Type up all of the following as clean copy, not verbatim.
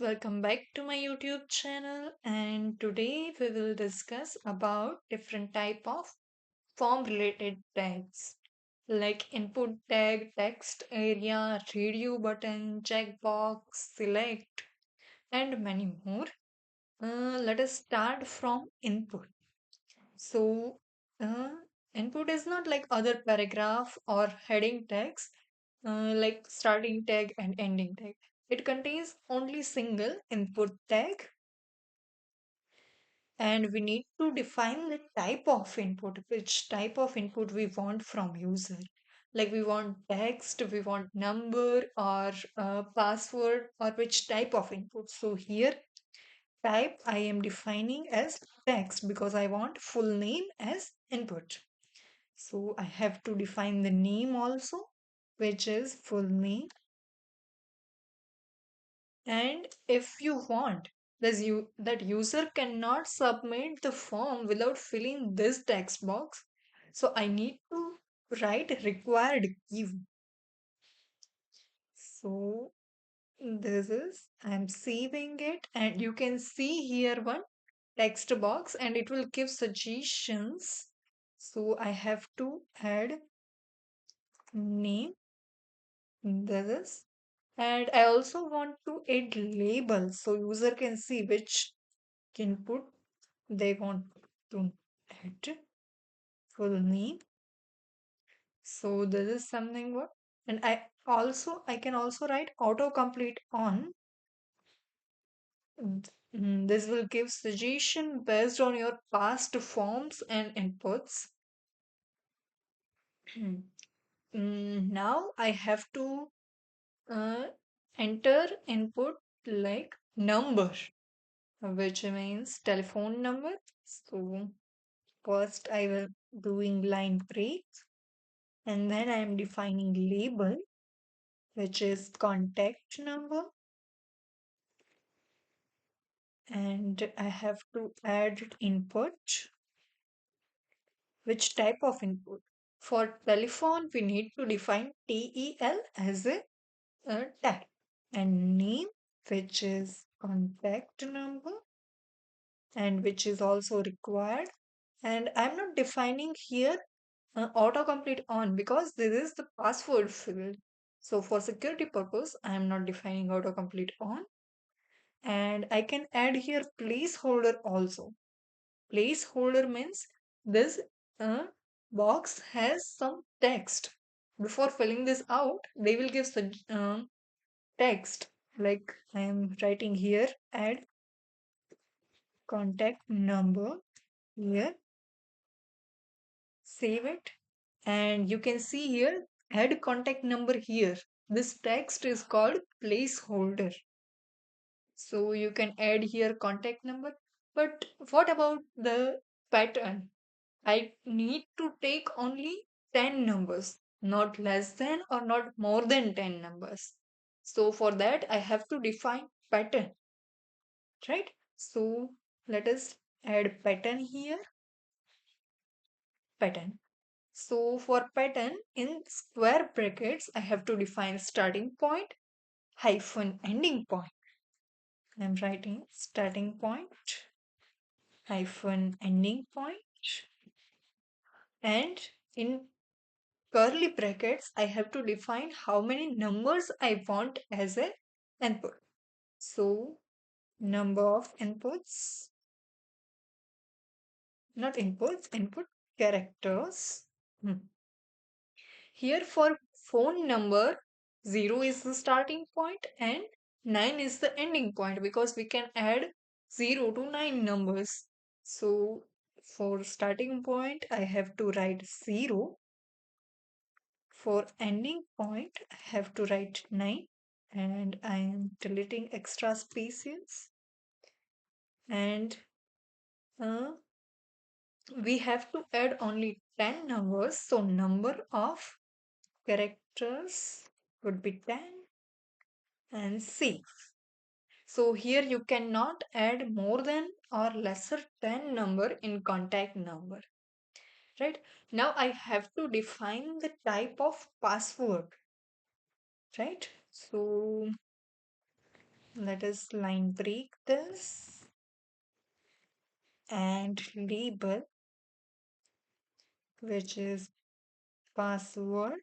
welcome back to my YouTube channel, and today we will discuss about different type of form related tags like input tag, text area, radio button, checkbox, select, and many more. Let us start from input. So, uh, input is not like other paragraph or heading tags, like starting tag and ending tag. It contains only single input tag, and we need to define the type of input, which type of input we want from user. Like we want text, we want number or password, or which type of input. So here type I am defining as text because I want full name as input. So I have to define the name also, which is full name. And if you want, that user cannot submit the form without filling this text box. So I need to write required key. So this is, I'm saving it, and you can see here one text box and it will give suggestions. So I have to add name, this is, and I also want to add label so user can see which input they want to add, full name. So this is something what, and I can also write autocomplete on. This will give suggestion based on your past forms and inputs. Now I have to uh, enter input like number, which means telephone number. So first I will doing line break, and then I am defining label, which is contact number, and I have to add input, which type of input. For telephone, we need to define TEL as a tag, and name, which is contact number, and which is also required. And I'm not defining here autocomplete on because this is the password field. So for security purpose, I am not defining autocomplete on. And I can add here placeholder also. Placeholder means this uh, box has some text. Before filling this out, they will give text. Like I am writing here, add contact number here, save it, and you can see here, add contact number here. This text is called placeholder. So you can add here contact number. But what about the pattern? I need to take only 10 numbers, not less than or not more than 10 numbers. So for that, I have to define pattern, right? So let us add pattern here, pattern. So for pattern in square brackets, I have to define starting point hyphen ending point. I'm writing starting point hyphen ending point, and in curly brackets, I have to define how many numbers I want as a input. So number of inputs, not inputs, input characters. Here for phone number, 0 is the starting point and 9 is the ending point because we can add 0 to 9 numbers. So for starting point, I have to write 0. For ending point, I have to write 9, and I am deleting extra spaces. And uh, we have to add only 10 numbers, so number of characters would be 10 and save. So here you cannot add more than or lesser 10 number in contact number, right? Now I have to define the type of password, right? So Let us line break this and label, which is password,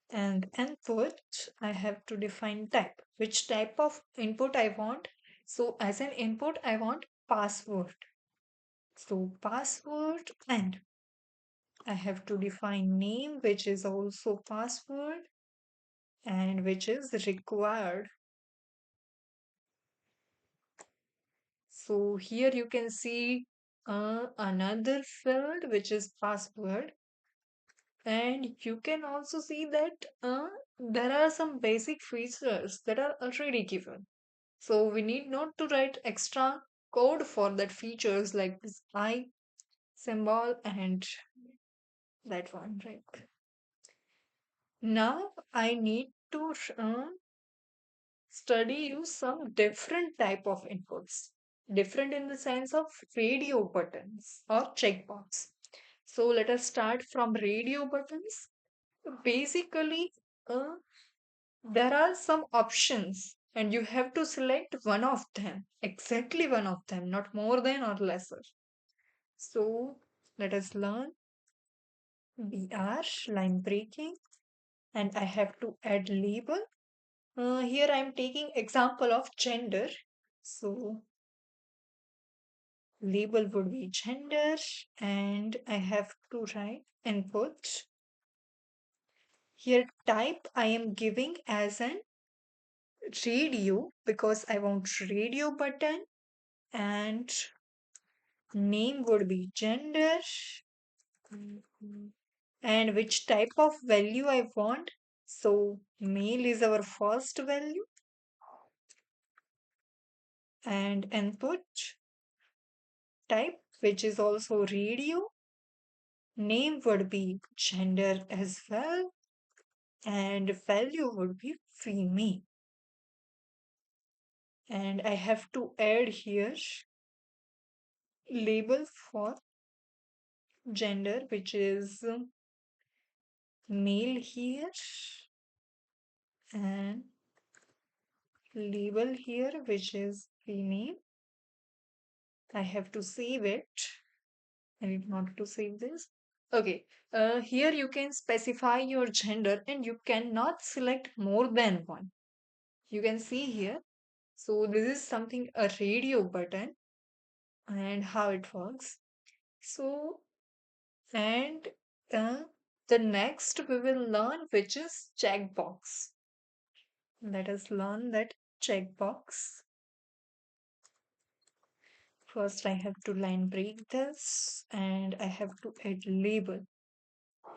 and input. I have to define type, which type of input I want. So as an input, I want password. So password, and I have to define name, which is also password and which is required. So here you can see another field which is password, and you can also see that there are some basic features that are already given. So we need not to write extra code for that features like this I symbol and that one, right? Now I need to study use some different type of inputs. Different in the sense of radio buttons or checkbox. So let us start from radio buttons. Basically, uh, there are some options and you have to select one of them, exactly one of them, not more than or lesser. So let us learn BR, line breaking, and I have to add label. Here I am taking example of gender. So label would be gender, and I have to write input. Here type I am giving as an radio because I want radio button, and name would be gender, and which type of value I want. So male is our first value, and input type, which is also radio. Name would be gender as well, and value would be female. And I have to add here label for gender, which is male here, and label here, which is female. I have to save it. I need not to save this. Okay, here you can specify your gender and you cannot select more than one. You can see here. So this is something a radio button and how it works. So, and uh, the next we will learn which is checkbox. Let us learn that checkbox. First, I have to line break this and I have to add label.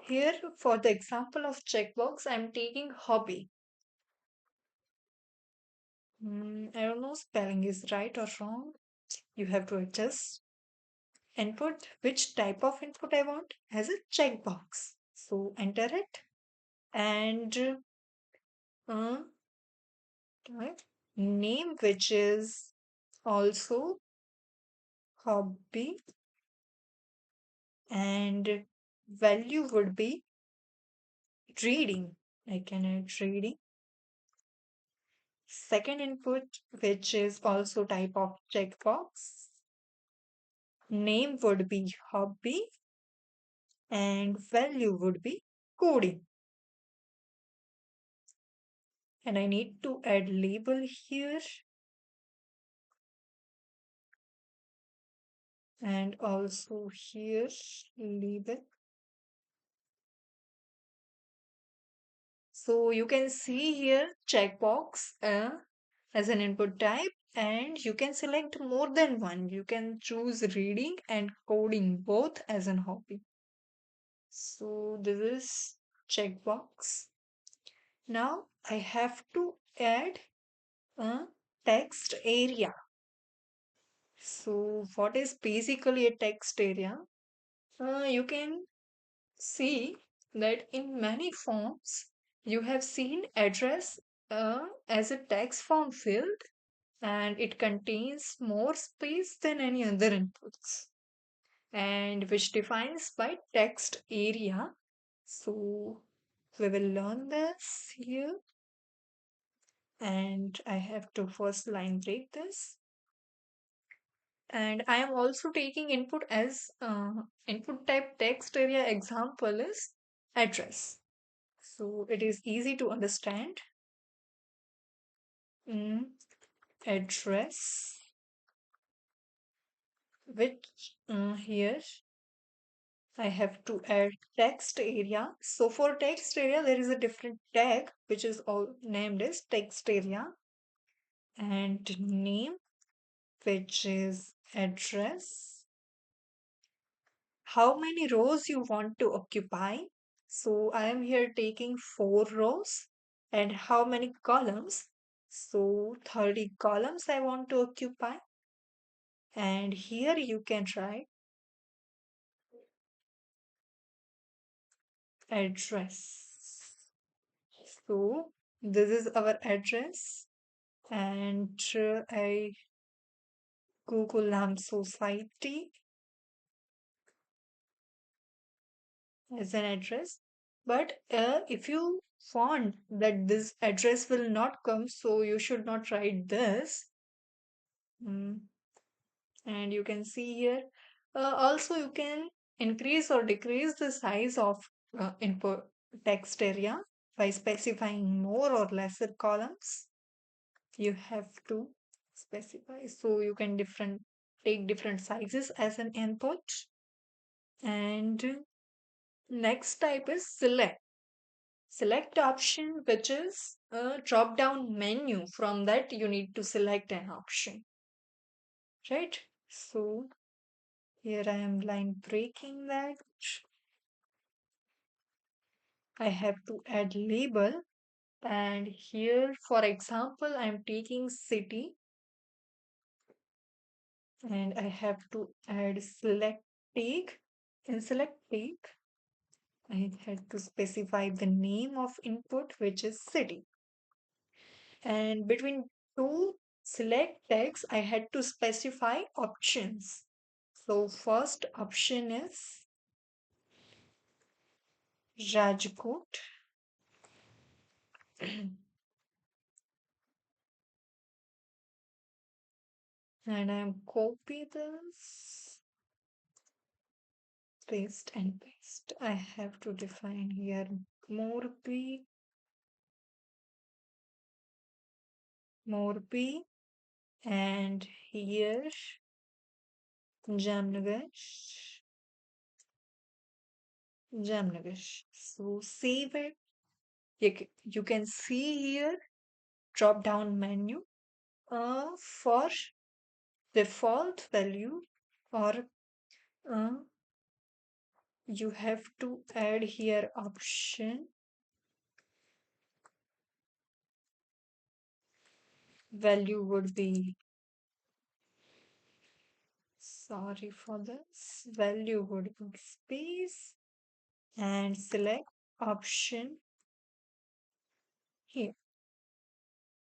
Here, for the example of checkbox, I'm taking hobby. I don't know spelling is right or wrong. You have to adjust. Input, which type of input I want as a checkbox. So enter it and uh, type name, which is also hobby, and value would be reading. I can add reading. Second input, which is also type of checkbox. Name would be hobby and value would be coding. And I need to add label here and also here label. So you can see here checkbox as an input type, and you can select more than one. You can choose reading and coding both as an hobby. So this is checkbox. Now I have to add a text area. So what is basically a text area? You can see that in many forms you have seen address as a text form field, and it contains more space than any other inputs, and which defines by text area. So we will learn this here. and I have to first line break this. And I am also taking input as input type text area example is address. So it is easy to understand. Mm, address, which here I have to add text area. So for text area, there is a different tag which is all named as text area, and name which is address. How many rows you want to occupy? So I am here taking 4 rows. And how many columns? So 30 columns I want to occupy. And here you can write address. So this is our address, and I Google Lamp Society as an address. But if you want that this address will not come, so you should not write this. Mm, and you can see here. Also, you can increase or decrease the size of input text area by specifying more or lesser columns. You have to specify, so you can different take different sizes as an input. And next type is select. Select option, which is a drop down menu. From that, you need to select an option, right? So here I am line breaking that. I have to add label, and here, for example, I'm taking city, and I have to add select take. In select take, I had to specify the name of input, which is city. And between two select text, I had to specify options. So first option is Rajkot. And I'm copy this, paste and paste. I have to define here Morbi, Morbi, and here Jamnagar, Jamnagar. So save it. You can see here drop down menu for default value, or uh, you have to add here option value would be, sorry for this, value would be space, and select option here.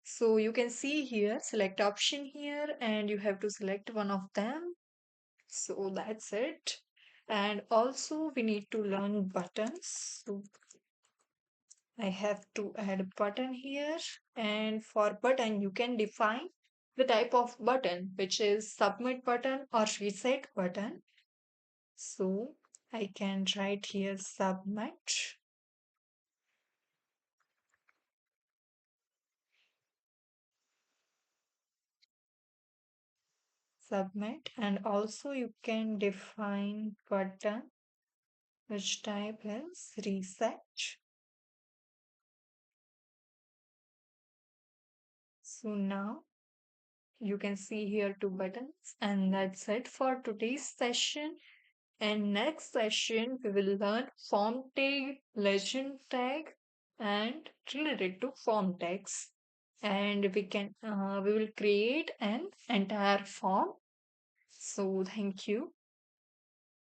So you can see here select option here, and you have to select one of them. So that's it. And also we need to learn buttons. So I have to add a button here, and for button you can define the type of button, which is submit button or reset button. So I can write here submit, and also you can define button which type is reset. So now you can see here two buttons, and that's it for today's session. And next session, we will learn form tag, legend tag, and related to form tags. And we will create an entire form. So thank you.